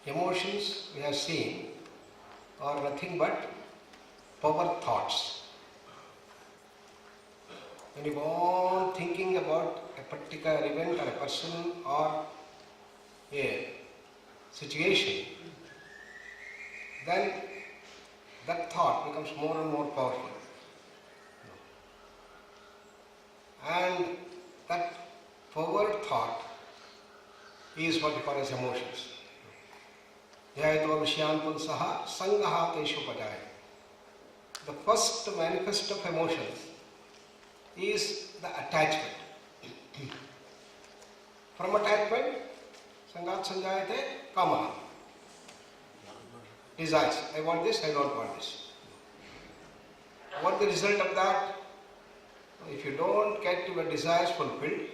Emotions, we have seen, are nothing but power thoughts. When you go on thinking about a particular event or a person or a situation, then that thought becomes more and more powerful. And that forward thought is what we call as emotions. The first manifest of emotions is the attachment. From attachment, sangat sanjayate kama. Desires. I want this, I don't want this. What the result of that? If you don't get your desires fulfilled,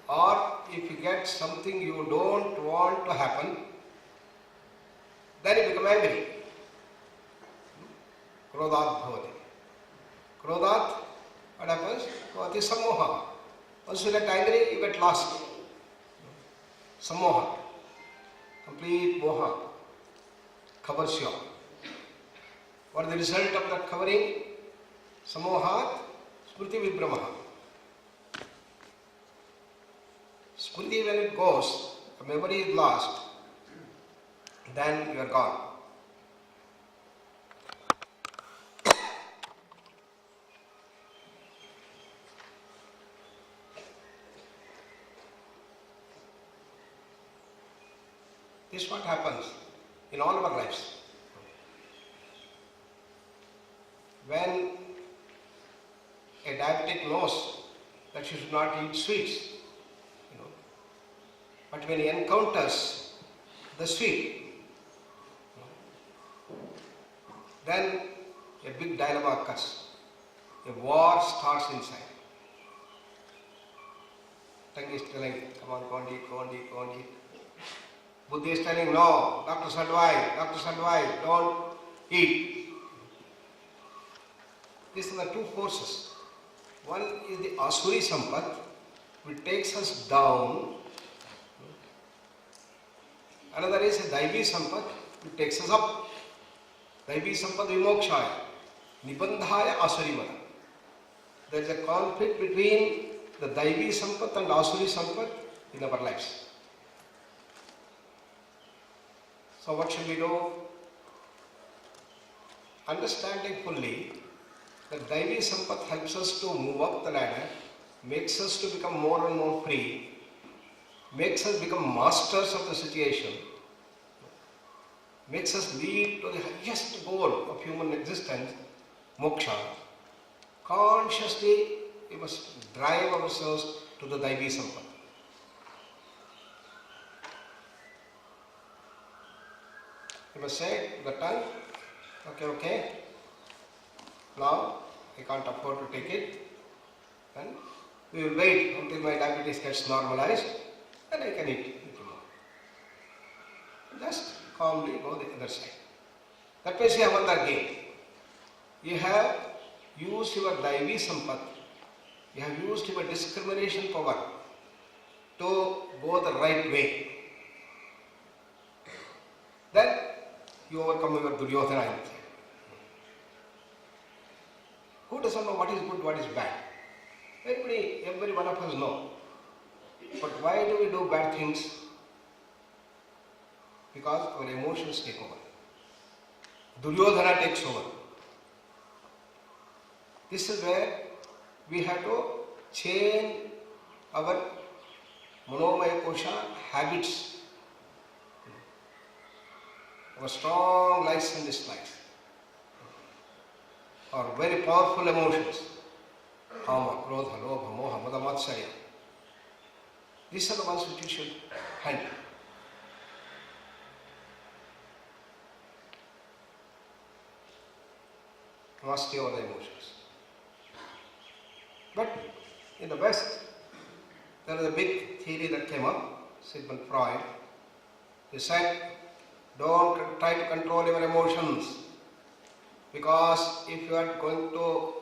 or if you get something you don't want to happen, then you become angry. Krodhat bhavati. Krodhat, what happens? Bhavati sammoha. Once you get angry, you get lost. Sammoha. Complete moha. Covers you. What is the result of that covering? Samohat smriti vibhramaha. Smriti, when it goes, the memory is lost, then you are gone. This is what happens in all our lives. When a diabetic knows that she should not eat sweets, but when he encounters the sweet, then a big dilemma occurs. A war starts inside. Tongue is telling, come on, go and eat, go and eat, go and eat. Buddhi is telling, no, doctor's advice, don't eat. These are the two forces. One is the Asuri Sampat, which takes us down. Another is a Daivi Sampat, which takes us up. Daivi Sampat Vimokshaya, Nibandhaya Asuri Mata. There is a conflict between the Daivi Sampat and Asuri Sampat in our lives. So what should we do? Understanding fully that Daivi Sampat helps us to move up the ladder, makes us to become more and more free, makes us become masters of the situation, makes us lead to the highest goal of human existence, moksha. Consciously, we must drive ourselves to the Daivi Sampat. You must say to the tongue, okay, now I can't afford to take it, and we will wait until my diabetes gets normalized, then I can eat it more. Just calmly go the other side. That means you have won that game. You have used your Daivi Sampat, you have used your discrimination power to go the right way. Then you overcome your Duryodhana. Who doesn't know what is good, what is bad? Every one of us know. But why do we do bad things? Because our emotions take over. Duryodhana takes over. This is where we have to change our Manomaya Kosha habits, our strong likes and dislikes, or very powerful emotions, kama, krodha, lobha, moha, mada, matsarya. These are the ones which we should handle. Mastery over the emotions. But in the West, there is a big theory that came up, Sigmund Freud. He said, don't try to control your emotions, because if you are going to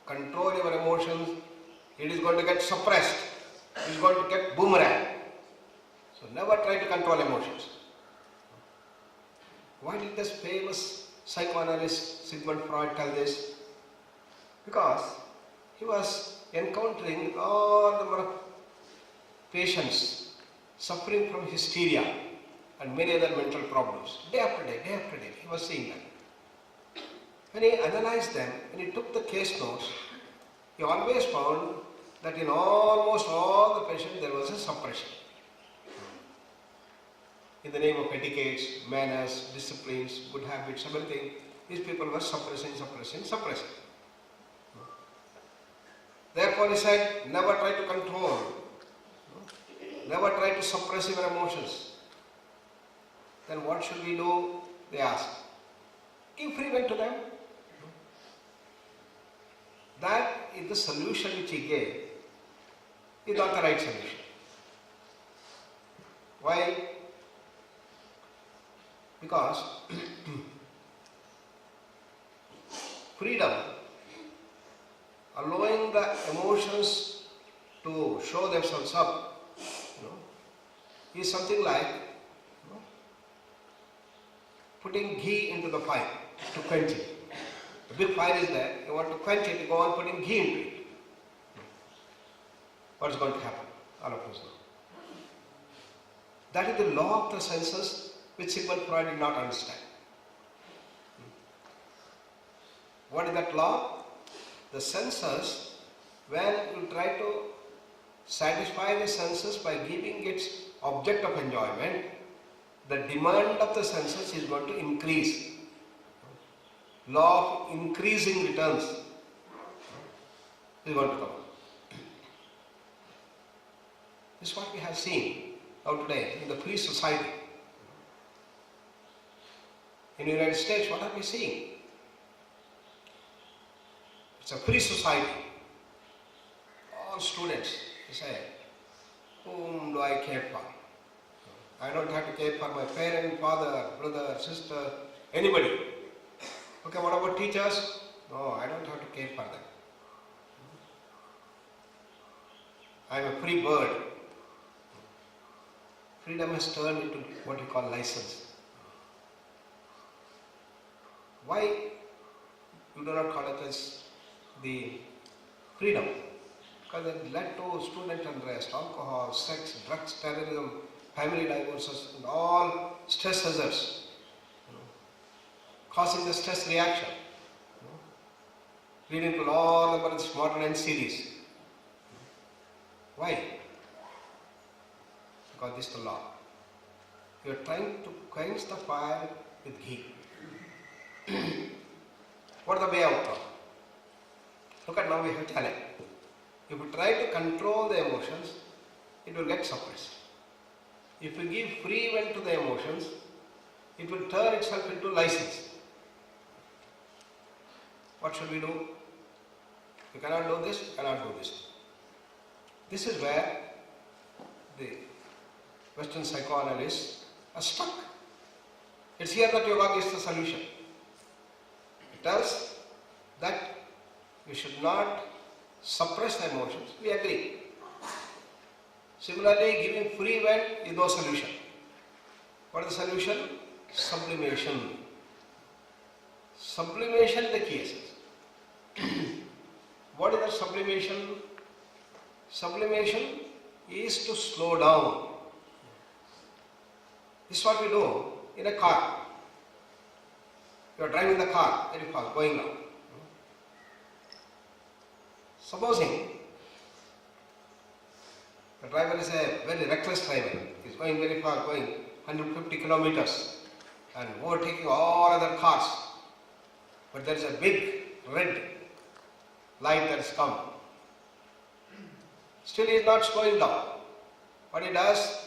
control your emotions, it is going to get suppressed, it is going to get boomerang. So never try to control emotions. Why did this famous psychoanalyst Sigmund Freud tell this? Because he was encountering all number of patients suffering from hysteria and many other mental problems. Day after day, he was seeing that. When he analyzed them, when he took the case notes, he always found that in almost all the patients there was a suppression. In the name of etiquettes, manners, disciplines, good habits, everything, these people were suppressing. Therefore he said, never try to control, never try to suppress your emotions. Then what should we do? They asked. Give free rein to them. That is the solution which he gave. Is not the right solution. Why? Because freedom, allowing the emotions to show themselves up, is something like putting ghee into the fire to quench it. The big fire is there, you want to quench it, you go on putting ghee into it. What is going to happen? All of us know. That is the law of the senses which Sigmund Freud did not understand. What is that law? The senses, when you try to satisfy the senses by giving its object of enjoyment, the demand of the senses is going to increase. Law of increasing returns is going to come. This is what we have seen now today in the free society. In the United States, what are we seeing? It's a free society. All students, they say, whom do I care for? I don't have to care for my parent, father, brother, sister, anybody. Okay, what about teachers? No, I don't have to care for them. I am a free bird. Freedom has turned into what you call license. Why you do not call it as the freedom? Because it led to student unrest, alcohol, sex, drugs, terrorism, family divorces, and all stress hazards, causing the stress reaction, leading to all the modern NCDs. Why? Because this is the law. You are trying to quench the fire with ghee. What is the way out? Look at now we have challenge. If you try to control the emotions, it will get suppressed. If you give free vent to the emotions, it will turn itself into license. What should we do? You cannot do this, you cannot do this. This is where the Western psychoanalysts are stuck. It's here that yoga gives the solution. It tells that we should not suppress the emotions. We agree. Similarly, giving free vent is no solution. What is the solution? Sublimation. Sublimation is the key essence. What is that sublimation? Sublimation is to slow down. This is what we do in a car. You are driving the car very fast, going now. Supposing the driver is a very reckless driver, he is going very fast, going 150 kilometers and overtaking all other cars. But there is a big red light that has come. Still he is not slowing down. What he does,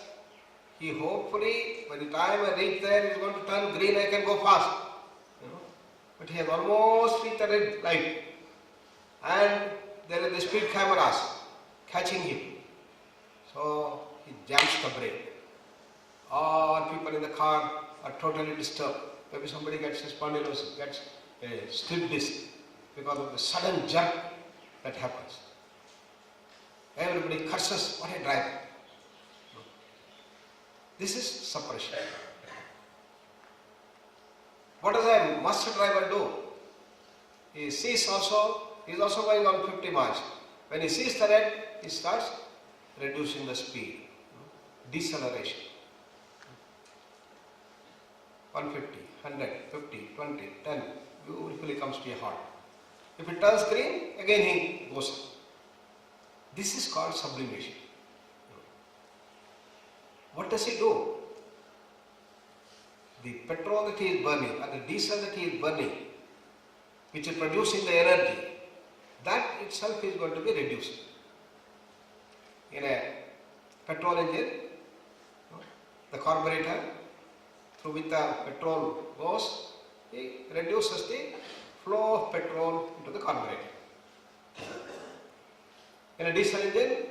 he hopefully, by the time I reach there, he is going to turn green, I can go fast. But he has almost reached the red light. And there are the speed cameras catching him. So he jams the brake. All people in the car are totally disturbed. Maybe somebody gets a spondylosis, gets a slip disc because of the sudden jerk that happens. Everybody curses, what a driver. This is suppression. What does a master driver do? He sees also, he is also going on 50 miles. When he sees the red, he starts reducing the speed, deceleration. 150, 100, 50, 20, 10, beautifully comes to a halt. If it turns green, again he goes up. This is called sublimation. What does he do? The petrol that he is burning, or the diesel that he is burning, which is producing the energy, that itself is going to be reduced. In a petrol engine, the carburetor through which the petrol goes, it reduces the flow of petrol into the carburetor. In a diesel engine,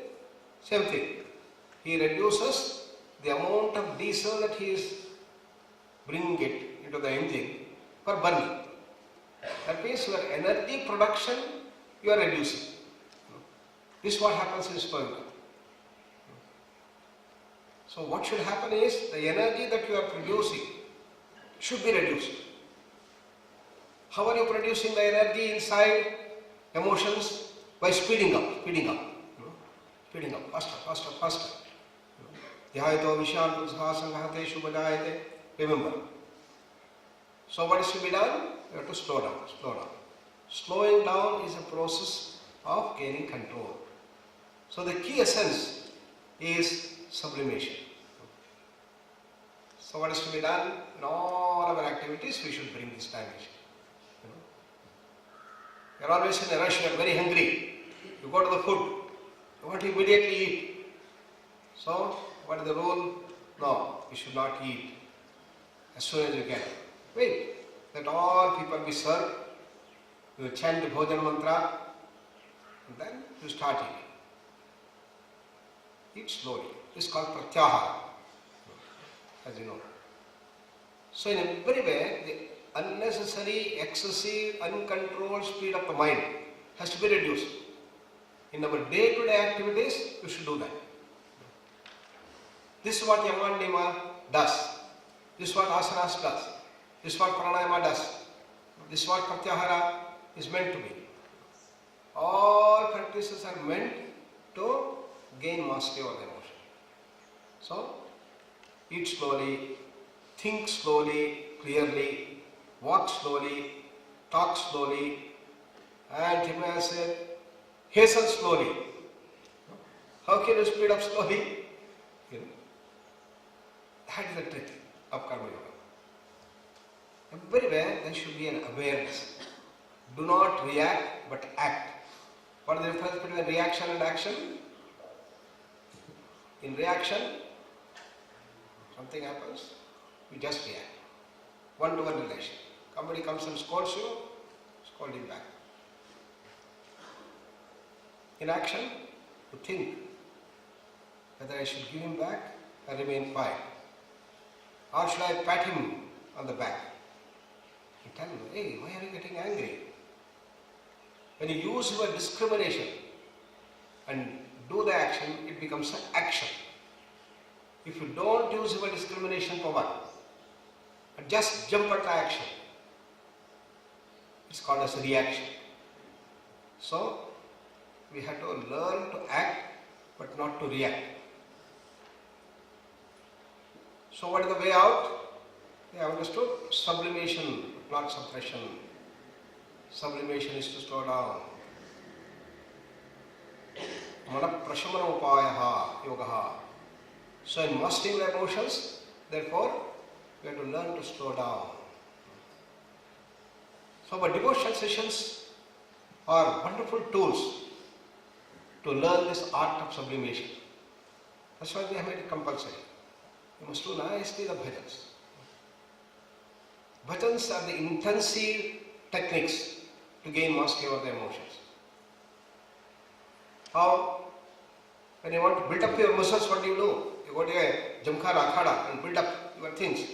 same thing. He reduces the amount of diesel that he is bringing it into the engine for burning. That means your energy production you are reducing. This is what happens in slowing down. So what should happen is the energy that you are producing should be reduced. How are you producing the energy inside emotions? By speeding up, faster. Dhyayato vishyan purusha sanghate shubhajayate. Remember. So what is to be done? You have to slow down. Slowing down is a process of gaining control. So the key essence is sublimation. So what is to be done? In all our activities, we should bring this dimension. You are always in a rush, you are very hungry. You go to the food, you want to immediately eat. So, what is the rule? No, you should not eat as soon as you can. Wait, let all people be served. You chant the bhojan mantra, and then you start eating. Eat slowly. This is called pratyahara, as you know. So, in every way, the unnecessary, excessive, uncontrolled speed of the mind has to be reduced. In our day-to-day activities, you should do that. This is what Yama and Niyama does. This is what asanas does. This is what pranayama does. This is what pratyahara is meant to be. All practices are meant to gain mastery over the emotion. So, eat slowly, think slowly, clearly, walk slowly, talk slowly, and Himayya said, hasten slowly. How can you speed up slowly? That is the trick of Karma Yoga. Everywhere there should be an awareness. Do not react but act. What is the difference between reaction and action? In reaction, something happens, you just react. One-to-one relation. Somebody comes and scolds you, scold him back. In action, you think whether I should give him back or remain quiet. Or should I pat him on the back? You tell him, hey, why are you getting angry? When you use your discrimination and do the action, it becomes an action. If you don't use your discrimination power and just jump at the action, it's called as a reaction. So, we have to learn to act but not to react. So what is the way out? They have understood sublimation, not suppression. Sublimation is to slow down. Mana prashamana upayaha yogaha. So in mastering the emotions, therefore, we have to learn to slow down. So our devotional sessions are wonderful tools to learn this art of sublimation. That's why we have made it compulsory. You must do nicely the bhajans. Bhajans are the intensive techniques to gain mastery over the emotions. How? When you want to build up your muscles, what do? You go to a jamkhana, akhada and build up your things,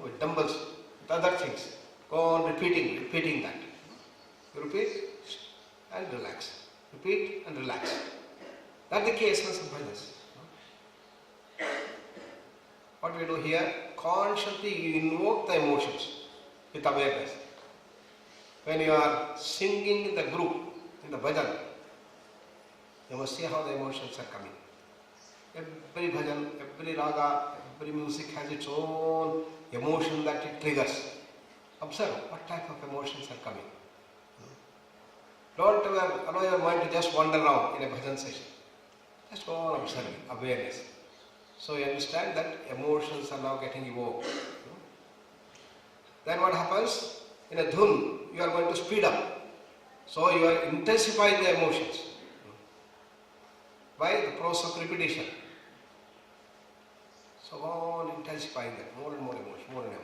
with dumbbells, with other things. Go on repeating that. You repeat and relax. Repeat and relax. That's the key essence of bhajans. What we do here, consciously you invoke the emotions. with awareness. When you are singing in the group, in the bhajan, you must see how the emotions are coming. Every bhajan, every raga, every music has its own emotion that it triggers. Observe what type of emotions are coming. Don't allow your mind to just wander around in a bhajan session. Just go on observing, awareness. So you understand that emotions are now getting evoked. Then what happens? In a dhun, you are going to speed up. So you are intensifying the emotions by the process of repetition. So go on intensifying that, more and more emotion, more and more.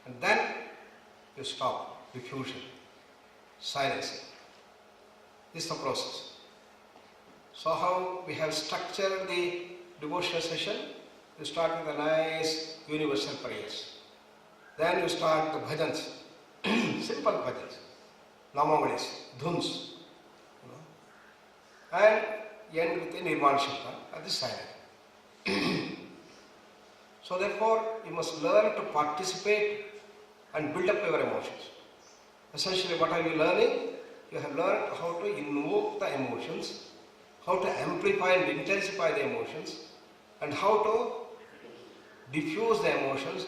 And then you stop, diffusion, silencing. This is the process. So how we have structured the devotional session? You start with a nice universal prayers. Then you start the bhajans, simple bhajans, namavalis, dhuns, and end with a nirvana shakta at this silent. So therefore, you must learn to participate and build up your emotions. Essentially, what are you learning? You have learned how to invoke the emotions, how to amplify and intensify the emotions, and how to diffuse the emotions,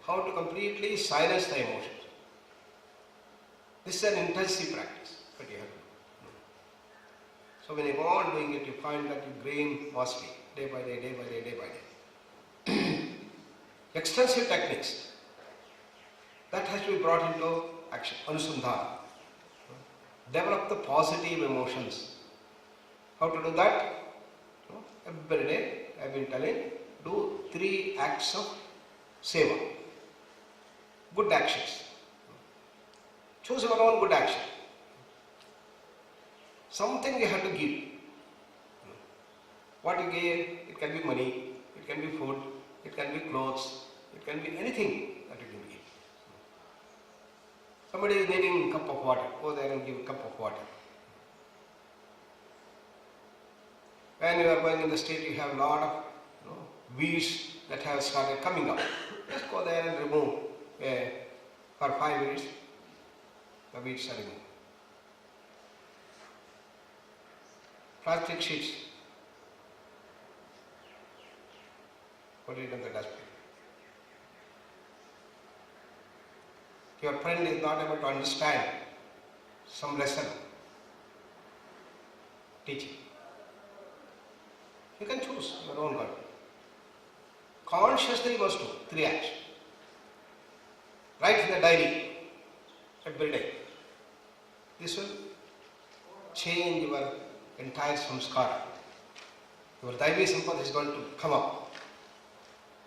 how to completely silence the emotions. This is an intensive practice that you have to do. So when you go on doing it, you find that you gain mastery day by day, day by day, day by day. Extensive techniques that has to be brought into action. Anusandhana. Develop the positive emotions. How to do that? Every day I have been telling, do 3 acts of seva. Good actions. Choose your own good action. Something you have to give. What you gave, it can be money, it can be food, it can be clothes, it can be anything that you can give. Somebody is needing a cup of water, go there and give a cup of water. When you are going in the street, you have a lot of weeds that have started coming up. Just go there and remove. For 5 minutes, the weeds are removed. Plastic sheets, put it in the dustbin. Your friend is not able to understand some lesson, teaching. You can choose your own God. Consciously you must do 3 acts. Write in the diary every day. This will change your entire samskara. Your Daivi Sampad is going to come up.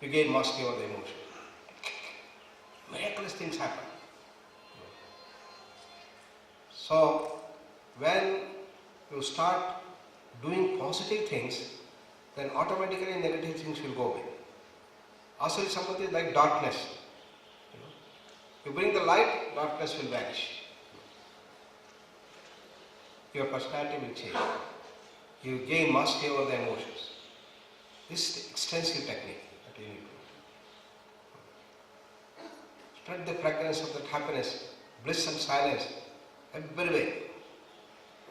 You gain mastery over the emotion. Miraculous things happen. So, when you start doing positive things, then automatically negative things will go away. Asuri Sampad is like darkness. You bring the light, darkness will vanish. Your personality will change. You gain mastery over the emotions. This is the extensive technique that you need to do. Spread the fragrance of that happiness, bliss and silence everywhere,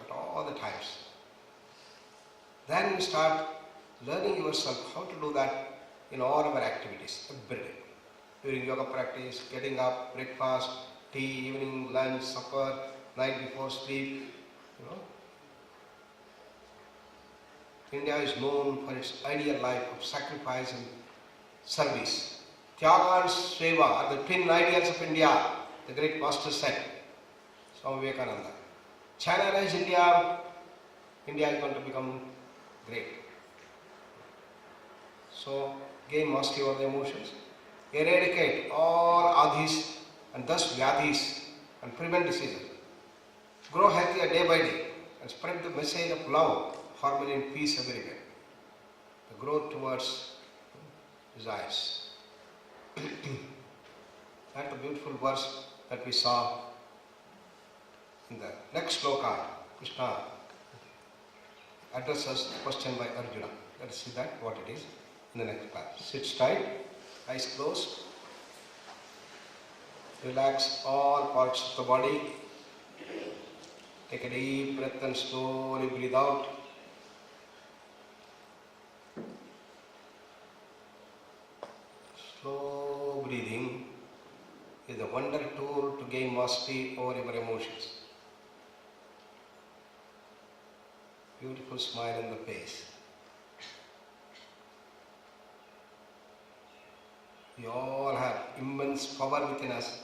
at all the times. Then you start learning yourself how to do that in all of our activities every day. During yoga practice, getting up, breakfast, tea, evening, lunch, supper, night before sleep. India is known for its ideal life of sacrifice and service. Tyaga and Seva are the twin ideals of India, the great master said, Swami Vivekananda. China is India, India is going to become great. So, gain mastery over the emotions. Eradicate all adhis and thus vyadhis and prevent diseases. Grow healthier day by day and spread the message of love, harmony and peace everywhere. The growth towards desires. That's the beautiful verse that we saw in the next sloka. Krishna addresses the question by Arjuna. Let us see that, what it is, in the next class. Sit tight. Eyes closed. Relax all parts of the body. Take a deep breath and slowly breathe out. Slow breathing is a wonderful tool to gain mastery over your emotions. Beautiful smile in the face. We all have immense power within us,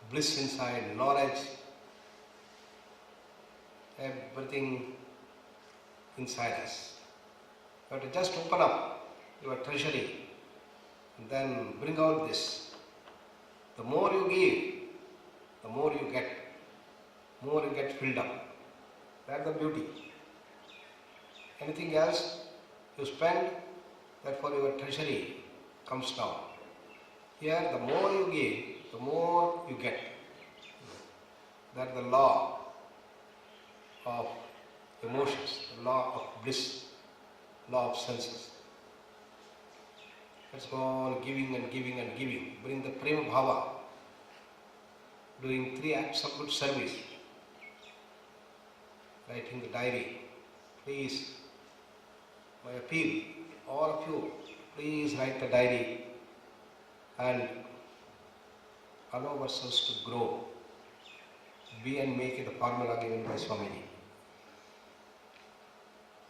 bliss inside, knowledge, everything inside us. You have to just open up your treasury and then bring out this. The more you give, the more you get filled up. That's the beauty. Anything else you spend, therefore your treasury comes down. Here, the more you give, the more you get. That's the law of emotions, the law of bliss, law of senses. Let's go on giving and giving and giving. Bring the prema bhava, doing 3 acts of good service. Writing the diary. Please, my appeal, all of you, please write the diary and allow ourselves to grow. Be and make it the formula given by Swamiji.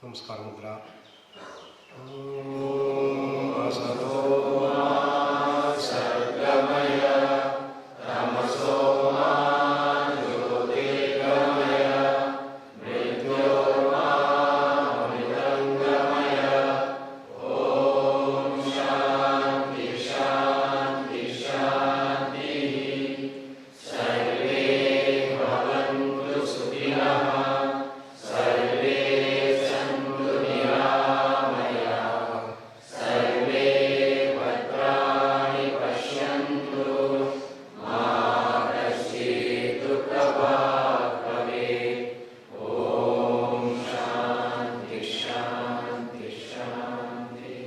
Namaskar Mudra.